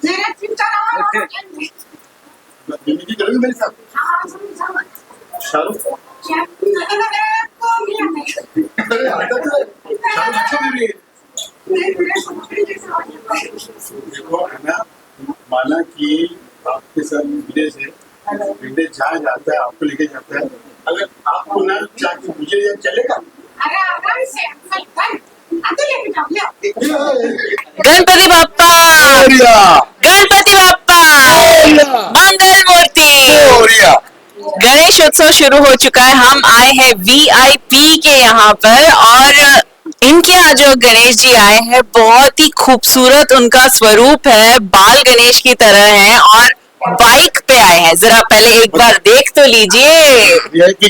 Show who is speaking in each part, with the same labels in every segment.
Speaker 1: मेरे चिंता ना
Speaker 2: जिंदगी करोगे मेरे साथ शाहरुख अरे आता तो शाहरुख अच्छा भी है। देखो है ना, माना कि आपके साथ विदेश है, विदेश जहाँ जाता है आपको लेके जाता है, अगर आपको ना चाहे मुझे या चलेगा।
Speaker 3: गणपति बाप्पा, गणपति बाप्पा, मंगल मूर्ति। गणेश उत्सव शुरू हो चुका है। हम आए हैं वीआईपी के यहाँ पर और इनके यहाँ जो गणेश जी आए हैं बहुत ही खूबसूरत उनका स्वरूप है, बाल गणेश की तरह है और बाइक पे आए हैं। जरा पहले एक बार देख तो लीजिए।
Speaker 2: वीआईपी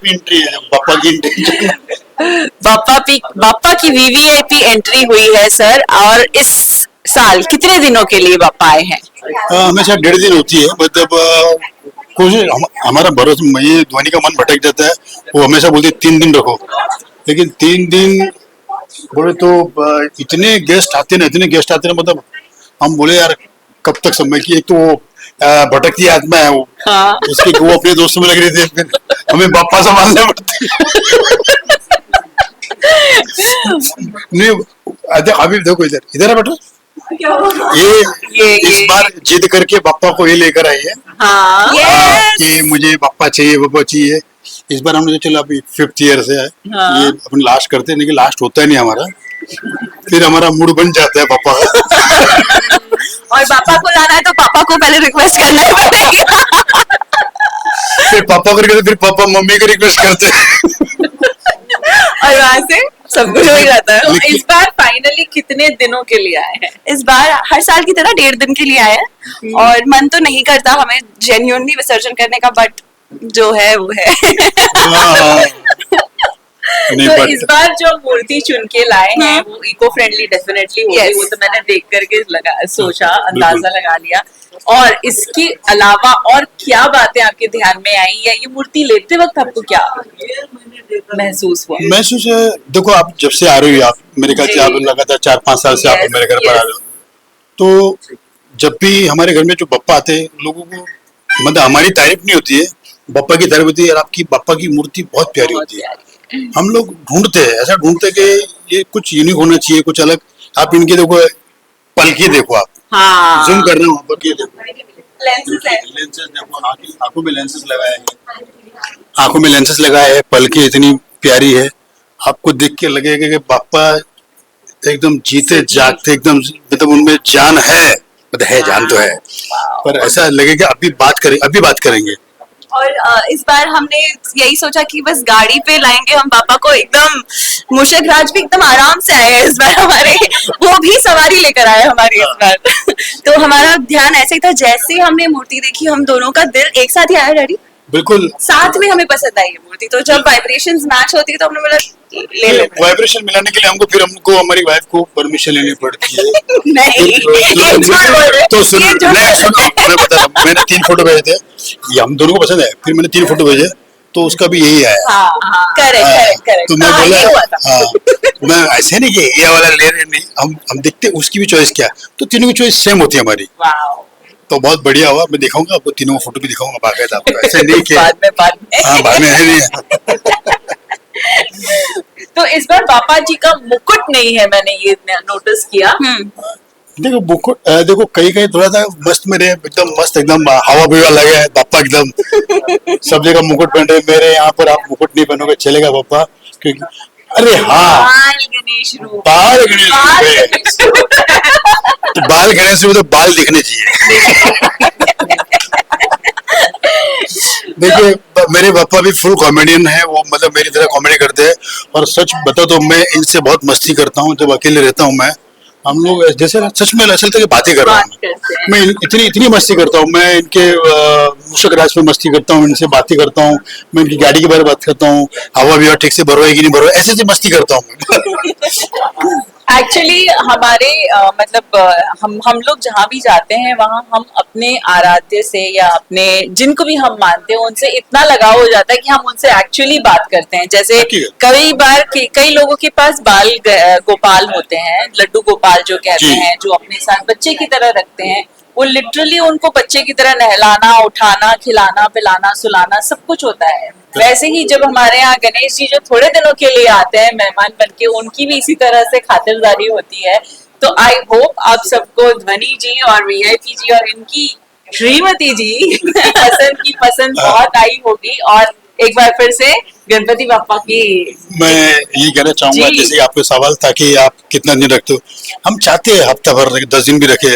Speaker 2: एंट्री है पापा की एंट्री।
Speaker 3: बाप्पा की वीवीआईपी एंट्री हुई है सर। और इस साल कितने दिनों के लिए बाप्पा आए हैं?
Speaker 2: हमेशा 1.5 दिन होती है, मतलब कोशिश हमारा भरोसा, ये ध्वनि का मन भटक जाता है, वो हमेशा बोलते 3 दिन रखो, लेकिन 3 दिन बोले तो इतने गेस्ट आते हैं, मतलब हम बोले यार कब तक समय की, एक तो वो भटकती आत्मा है वो,
Speaker 3: हाँ।
Speaker 2: उसके वो अपने दोस्तों में लग रहे थे, फिर हमें बाप्पा संभालना पड़ता है। नहीं अभी देखो इधर है बेटा, ये इस बार जिद करके बाप्पा को ये लेकर आई है।
Speaker 3: हाँ।
Speaker 2: कि मुझे बाप्पा चाहिए। इस बार हमने तो चलो अभी 5th ईयर से है।
Speaker 3: हाँ।
Speaker 2: ये अपन लास्ट करते हैं, लेकिन लास्ट होता है नहीं हमारा, फिर हमारा मूड बन जाता है पापा का।
Speaker 3: और पापा को लाना है तो पापा को पहले रिक्वेस्ट करना ही पड़ेगा।
Speaker 2: फिर पापा करके फिर पापा मम्मी को रिक्वेस्ट करते हैं।
Speaker 3: और वहाँ से सब कुछ हो ही जाता है।
Speaker 4: तो इस बार फाइनली कितने दिनों के लिए आए हैं?
Speaker 3: इस बार हर साल की तरह 1.5 दिन के लिए आए हैं और मन तो नहीं करता हमें जेन्युइनली विसर्जन करने का, बट जो है वो है।
Speaker 4: तो इस बार जो मूर्ति चुन के लाए हैं वो इको फ्रेंडली डेफिनेटली होगी।
Speaker 3: Yes.
Speaker 4: वो तो मैंने देख करके सोचा, अंदाजा लगा लिया। और इसके अलावा और क्या बातें आपके ध्यान में आई, या ये मूर्ति लेते वक्त आपको क्या महसूस हुआ?
Speaker 2: महसूस है, देखो आप जब से आ रही हो, आप मेरे ख्याल से आप लगातार 4-5 साल से आप मेरे घर पर आ रहे हो, तो जब भी हमारे घर में जो बप्पा आते हैं, लोगों को मतलब हमारी तारीफ नहीं होती है, बप्पा की तारीफ होती है, यार आपकी बप्पा की मूर्ति बहुत प्यारी होती है। हम लोग ढूंढते हैं, ऐसा ढूंढते हैं कि ये कुछ यूनिक होना चाहिए, कुछ अलग। आप इनके देखो, पलकी देखो, आप
Speaker 3: हाँ।
Speaker 2: जूम कर रहे हो, पलकी देखो,
Speaker 4: लेंसेज है,
Speaker 2: लेंसेज देखो, आंखों में लेंसेज लगाए हैं, आंखों में लेंसेज लगाए हैं, पलकी इतनी प्यारी है, आपको देख के लगेगा कि बाप्पा एकदम जीते जागते, एकदम मतलब उनमें जान है, मतलब है, जान तो है, पर ऐसा लगेगा अभी बात करेंगे।
Speaker 3: और इस बार हमने यही सोचा कि बस गाड़ी पे लाएंगे हम पापा को, एकदम मूषक राज भी एकदम आराम से आए हैं इस बार हमारे, वो भी सवारी लेकर आए हमारे इस बार। तो हमारा ध्यान ऐसे ही था, जैसे हमने मूर्ति देखी हम दोनों का दिल एक साथ ही आया डैडी,
Speaker 2: बिल्कुल
Speaker 3: साथ में हमें पसंद आई है मूर्ति। तो जब वाइब्रेशंस मैच होती है तो हमने बोला ले लेते
Speaker 2: वाइब्रेशन मिलाने के लिए हमको हमारी वाइफ को परमिशन लेनी पड़ती है।
Speaker 3: नहीं, ये झूठ बोल रहे हैं,
Speaker 2: तो सुनो,
Speaker 3: ये झूठ
Speaker 2: मैं
Speaker 3: बोल रहे हैं।
Speaker 2: मैं बता रहा हूँ, मैंने 3 फोटो भेजे थे, ये हम दोनों को पसंद है, फिर मैंने 3 फोटो भेजे, तो उसका भी यही आया।
Speaker 3: हाँ, करेक्ट।
Speaker 2: तो मैं बोला मैं ऐसे नहीं कि ये वाला ले रहे, नहीं, हम देखते उसकी भी चॉइस क्या, तो तीनों की चॉइस सेम होती है हमारी। तो बहुत बढ़िया हुआ, मैं दिखाऊंगा आपको, तीनों फोटो भी दिखाऊंगा बाकायदा आपको, ऐसे नहीं कि
Speaker 4: बाद में
Speaker 2: हाँ बाद में है नहीं।
Speaker 4: तो इस बार पापा जी का मुकुट नहीं है, मैंने ये नोटिस किया।
Speaker 2: देखो मुकुट, देखो कहीं थोड़ा सा मस्त में रहे, एकदम मस्त, एकदम हवा भी लगे है पापा, एकदम सब जगह मुकुट पहन रहे। मेरे यहाँ पर आप मुकुट नहीं पहनोगे चलेगा पापा, क्योंकि अरे हाँ,
Speaker 3: बाल गणेश रूप,
Speaker 2: बाल गणेश तो बाल गणेश में तो बाल दिखने चाहिए। देखिए मेरे पापा भी फुल कॉमेडियन है, वो मतलब मेरी तरह कॉमेडी करते हैं, और सच बता तो मैं इनसे बहुत मस्ती करता हूँ जब अकेले रहता हूँ। मैं हम लोग जैसे सच में ऐसा लगता है कि बातें कर रहा हूँ मैं, इतनी मस्ती करता हूँ मैं, इनके मूषक राज में मस्ती करता हूँ, इनसे बातें करता हूँ मैं, इनकी गाड़ी के बारे में बात करता हूँ, हवा भी ठीक से भरवाई कि नहीं भरवाई, ऐसे मस्ती करता हूँ।
Speaker 4: एक्चुअली हमारे मतलब हम लोग जहाँ भी जाते हैं वहाँ हम अपने आराध्य से या अपने जिनको भी हम मानते हैं उनसे इतना लगाव हो जाता है कि हम उनसे एक्चुअली बात करते हैं। जैसे कई बार कई लोगों के पास बाल गोपाल होते हैं, लड्डू गोपाल लाल जो कहते
Speaker 2: जी।
Speaker 4: हैं, जो अपने साथ बच्चे की तरह रखते हैं, वो लिटरली उनको बच्चे की तरह नहलाना, उठाना, खिलाना, पिलाना, सुलाना सब कुछ होता है। वैसे ही जब हमारे यहाँ गणेश जी जो थोड़े दिनों के लिए आते हैं मेहमान बन के, उनकी भी इसी तरह से खातिरदारी होती है। तो आई होप आप सबको ध्वनि जी और वीआईपी जी और इनकी श्रीमती जी पसंद बहुत आई होगी। और एक बार फिर से गणपति बापा की
Speaker 2: मैं यही कहना चाहूंगा,
Speaker 4: जी।
Speaker 2: जैसे आपको सवाल था कि आप कितना दिन रखते हो, हम चाहते हैं हफ्ता भर रखे, 10 दिन भी रखे,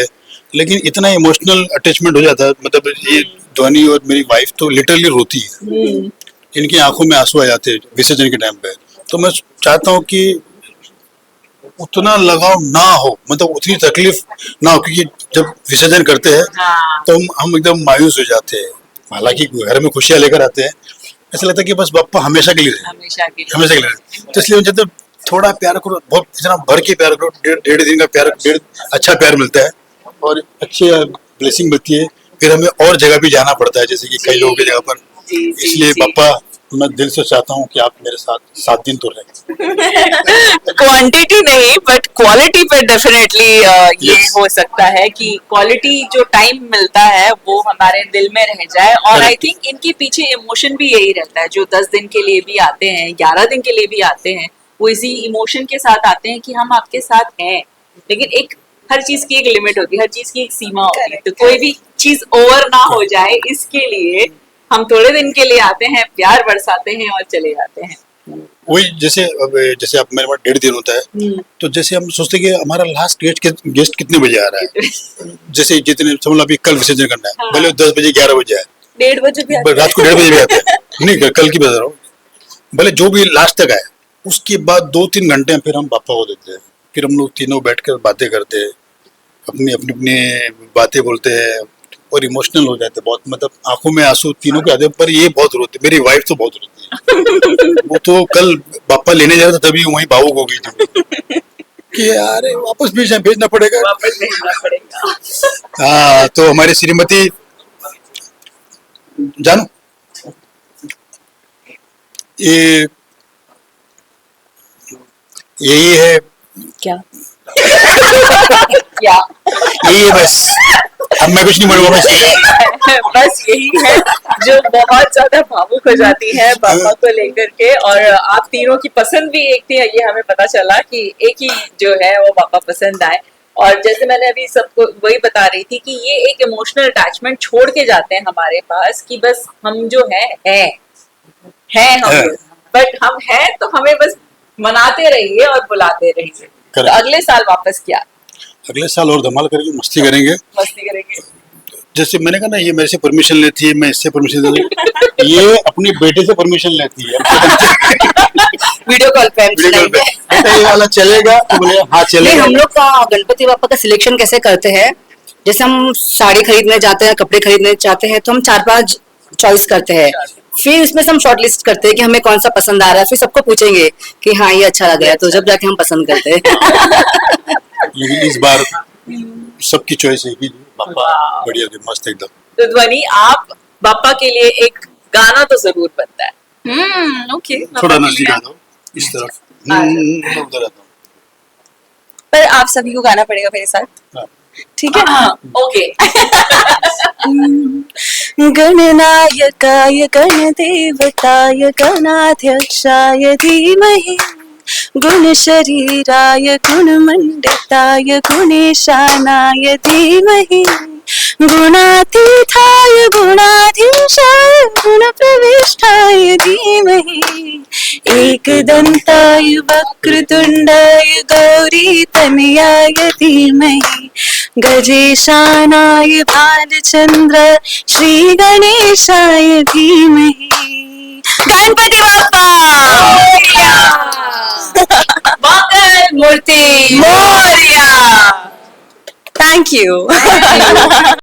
Speaker 2: लेकिन इतना इमोशनल अटैचमेंट हो जाता है। मतलब ये ध्वनि और मेरी वाइफ तो लिटरली रोती है, इनकी आंखों में आंसू आ जाते हैं विसर्जन के टाइम पे। तो मैं चाहता हूँ कि उतना लगाव ना हो, मतलब उतनी तकलीफ ना हो, क्योंकि जब विसर्जन करते हैं
Speaker 4: हाँ।
Speaker 2: तो हम एकदम मायूस हो जाते हैं। हालांकि घर में खुशियां लेकर आते हैं, ऐसा लगता है कि बस बापा हमेशा के लिए रहे,
Speaker 4: हमेशा के लिए।
Speaker 2: हमेशा के लिए रहे। तो इसलिए मुझे तो थोड़ा प्यार करो, बहुत इतना भर के प्यार करो, डेढ़ दिन का प्यार, अच्छा प्यार मिलता है और अच्छी ब्लेसिंग मिलती है। फिर हमें और जगह भी जाना पड़ता है, जैसे कि कई लोगों की जगह पर।
Speaker 4: जी, जी,
Speaker 2: इसलिए
Speaker 4: जी।
Speaker 2: पापा, मैं दिल से चाहता हूँ कि आप मेरे साथ 7 दिन तो रहें।
Speaker 3: क्वांटिटी नहीं बट क्वालिटी पे डेफिनेटली ये
Speaker 2: Yes.
Speaker 3: हो सकता है कि क्वालिटी जो टाइम मिलता है वो हमारे दिल में रह जाए। और आई
Speaker 2: Correct.
Speaker 3: थिंक इनके पीछे इमोशन भी यही रहता है, जो 10 दिन के लिए भी आते हैं, 11 दिन के लिए भी आते हैं, वो इसी इमोशन के साथ आते हैं कि हम आपके साथ हैं। लेकिन एक हर चीज की एक लिमिट होती है, हर चीज की एक सीमा होती है, तो कोई भी चीज ओवर ना हो जाए इसके लिए हम थोड़े दिन के लिए आते हैं, प्यार बरसाते हैं और चले जाते हैं।
Speaker 2: वही जैसे जैसे आप मेरे पास 1.5 दिन होता है, तो जैसे हम सोचते हैं कि हमारा लास्ट गेस्ट कितने बजे आ रहा है। जैसे जितने समझ लो अभी कल विसर्जन करना है,
Speaker 3: हाँ।
Speaker 2: भले 10 बजे 11 बजे आए,
Speaker 3: 1:30 बजे भी आते
Speaker 2: रात को 1:30 बजे भी आते हैं, नहीं कल की बता रहा हूँ, भले जो भी लास्ट तक आए, उसके बाद 2-3 घंटे फिर हम पापा को देते हैं। फिर हम लोग तीनों बैठकर बातें करते हैं, अपनी अपनी अपनी बातें बोलते हैं और इमोशनल हो जाते हैं बहुत। मतलब आंखों में आंसू तीनों के आते हैं, पर ये बहुत रोते, मेरी वाइफ तो बहुत रोती है। वो तो कल पापा लेने जा रहा था तभी वहीं भावुक हो गई थी कि यार वापस भेजना पड़ेगा।
Speaker 3: वापस भेजना पड़ेगा।
Speaker 2: हाँ, तो हमारी श्रीमती जानो ये यही है,
Speaker 3: क्या
Speaker 4: क्या
Speaker 2: यही है बस। अब मैं कुछ नहीं बोलूंगा बस।
Speaker 4: बस यही है जो बहुत ज्यादा भावुक हो जाती है पापा को लेकर के। और आप तीनों की पसंद भी एक थी, ये हमें पता चला कि एक ही जो है वो पापा पसंद आए। और जैसे मैंने अभी सबको वही बता रही थी कि ये एक इमोशनल अटैचमेंट छोड़ के जाते हैं हमारे पास कि बस हम जो है हम
Speaker 2: है।
Speaker 4: बट हम हैं तो हमें बस मनाते रहिए और बुलाते रहिए। तो
Speaker 2: Correct.
Speaker 4: अगले साल वापस क्या
Speaker 2: अगले साल और धमाल करेंगे, मस्ती करेंगे।
Speaker 4: मस्ती करेंगे।
Speaker 2: जैसे मैंने कहा ना, ये मेरे से परमिशन लेती है, मैं इससे परमिशन लेती हूँ, ये अपनी बेटे से परमिशन लेती है।
Speaker 3: वीडियो कॉल पे हम
Speaker 2: वीडियो कॉल पे,
Speaker 3: सुनाएंगे।
Speaker 2: बेटा ये वाला चलेगा, तो बोले हाँ
Speaker 1: नहीं,
Speaker 2: चलेगा।
Speaker 1: हम लोग का गणपति बापा का सिलेक्शन कैसे करते हैं, जैसे हम साड़ी खरीदने जाते हैं, कपड़े खरीदने जाते हैं, तो हम 4-5 चॉइस करते हैं। फिर इसमें से हम शॉर्ट लिस्ट करते हैं कि हमें कौन सा पसंद आ रहा है, फिर सबको पूछेंगे कि हाँ ये अच्छा लग रहा है, तो जब जाके हम पसंद करते हैं।
Speaker 2: लेकिन इस बार सबकी चॉइस है कि पापा बढ़िया थे, मस्त एकदम।
Speaker 4: तो ध्वनि, आप पापा के लिए एक गाना तो जरूर बनता है।
Speaker 3: ओके।
Speaker 2: थोड़ा नजदीक आ जाओ इस तरफ। मैं उधर आता हूँ।
Speaker 3: पर आप सभी को गाना पड़ेगा मेरे साथ,
Speaker 2: हाँ।
Speaker 3: ठीक है?
Speaker 4: ओके।
Speaker 3: गणनायकाय गणदेवताय गणाध्यक्षाय धीमहि गुणशरीराय गुणमण्डिताय गुणेशानाय धीमहि गुणातीताय गुणाधीशाय गुणप्रविष्टाय धीमहि एकदन्ताय वक्रतुण्डाय गौरीतनयाय धीमहि गजेशानाय भालचन्द्र श्रीगणेशाय धीमहि। गणपति बाप्पा
Speaker 4: मंगल
Speaker 3: मूर्ति मोरया। Thank you.